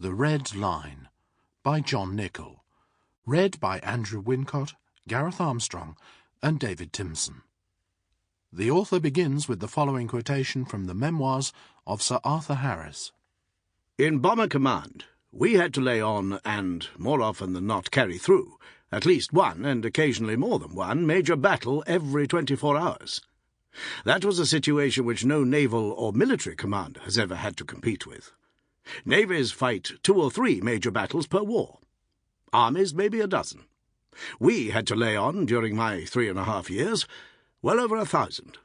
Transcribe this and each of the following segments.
The Red Line by John Nichol. Read by Andrew Wincott, Gareth Armstrong and David Timson. The author begins with the following quotation from the Memoirs of Sir Arthur Harris. In Bomber Command, we had to lay on and, more often than not, carry through, at least one, and occasionally more than one, major battle every 24 hours. That was a situation which no naval or military commander has ever had to compete with. Navies fight 2 or 3 major battles per war. Armies maybe a dozen. We had to lay on, during my 3.5 years, well over 1,000.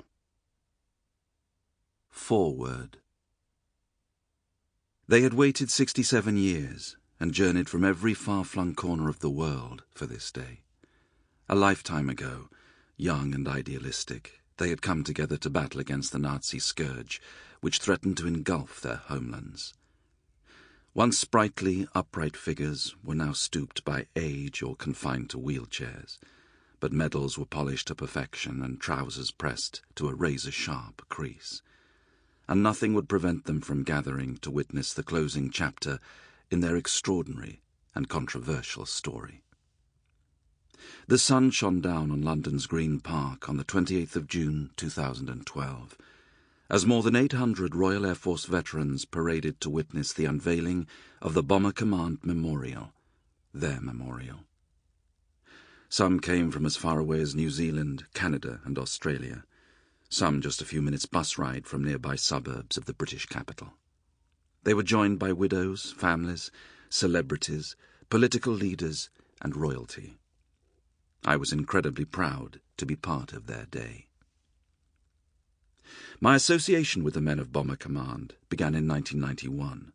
Foreword. They had waited 67 years and journeyed from every far-flung corner of the world for this day. A lifetime ago, young and idealistic, they had come together to battle against the Nazi scourge which threatened to engulf their homelands. Once sprightly, upright figures were now stooped by age or confined to wheelchairs, but medals were polished to perfection and trousers pressed to a razor-sharp crease, and nothing would prevent them from gathering to witness the closing chapter in their extraordinary and controversial story. The sun shone down on London's Green Park on the 28th of June 2012, as more than 800 Royal Air Force veterans paraded to witness the unveiling of the Bomber Command Memorial, their memorial. Some came from as far away as New Zealand, Canada and Australia, some just a few minutes' bus ride from nearby suburbs of the British capital. They were joined by widows, families, celebrities, political leaders and royalty. I was incredibly proud to be part of their day. My association with the men of Bomber Command began in 1991.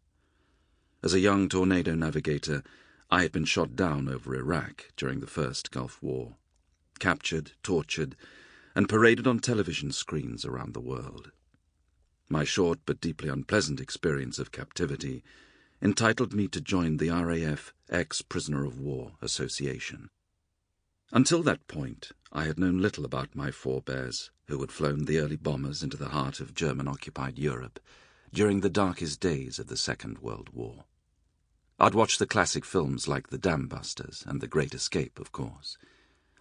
As a young tornado navigator, I had been shot down over Iraq during the First Gulf War, captured, tortured, and paraded on television screens around the world. My short but deeply unpleasant experience of captivity entitled me to join the RAF Ex-Prisoner of War Association. Until that point, I had known little about my forebears who had flown the early bombers into the heart of German-occupied Europe during the darkest days of the Second World War. I'd watched the classic films like The Dam Busters and The Great Escape, of course.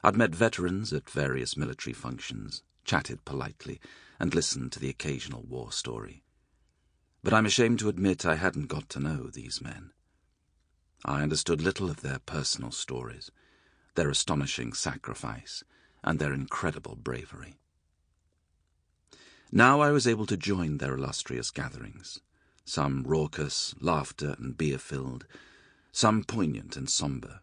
I'd met veterans at various military functions, chatted politely, and listened to the occasional war story. But I'm ashamed to admit I hadn't got to know these men. I understood little of their personal stories, their astonishing sacrifice, and their incredible bravery. Now I was able to join their illustrious gatherings, some raucous, laughter and beer-filled, some poignant and sombre,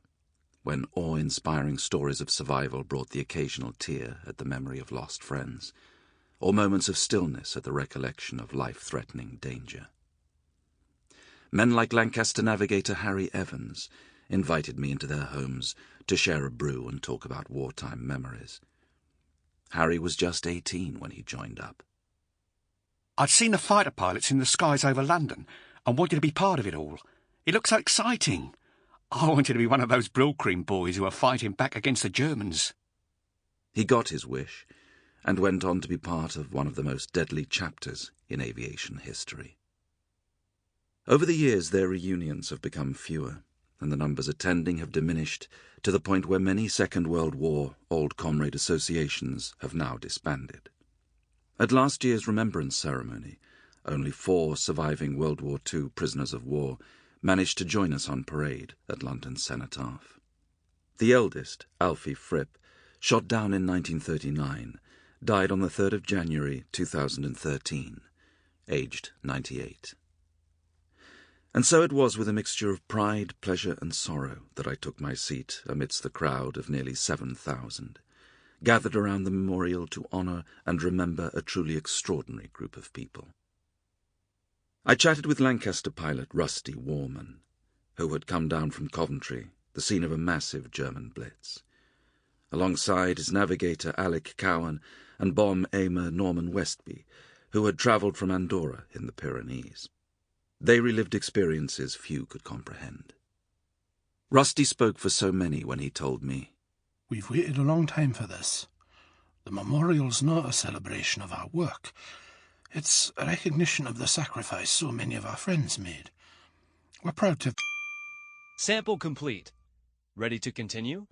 when awe-inspiring stories of survival brought the occasional tear at the memory of lost friends, or moments of stillness at the recollection of life-threatening danger. Men like Lancaster navigator Harry Evans invited me into their homes to share a brew and talk about wartime memories. Harry was just 18 when he joined up. I'd seen the fighter pilots in the skies over London and wanted to be part of it all. It looked so exciting. I wanted to be one of those Brill-cream boys who are fighting back against the Germans. He got his wish and went on to be part of one of the most deadly chapters in aviation history. Over the years, their reunions have become fewer, and the numbers attending have diminished to the point where many Second World War old comrade associations have now disbanded. At last year's remembrance ceremony, only 4 surviving World War II prisoners of war managed to join us on parade at London's Cenotaph. The eldest, Alfie Fripp, shot down in 1939, died on the 3rd of January 2013, aged 98. And so it was with a mixture of pride, pleasure and sorrow that I took my seat amidst the crowd of nearly 7,000, gathered around the memorial to honour and remember a truly extraordinary group of people. I chatted with Lancaster pilot Rusty Warman, who had come down from Coventry, the scene of a massive German blitz. Alongside his navigator Alec Cowan and bomb aimer Norman Westby, who had travelled from Andorra in the Pyrenees. They relived experiences few could comprehend. Rusty spoke for so many when he told me, "We've waited a long time for this. The memorial's not a celebration of our work. It's a recognition of the sacrifice so many of our friends made. We're proud to... Sample complete. Ready to continue?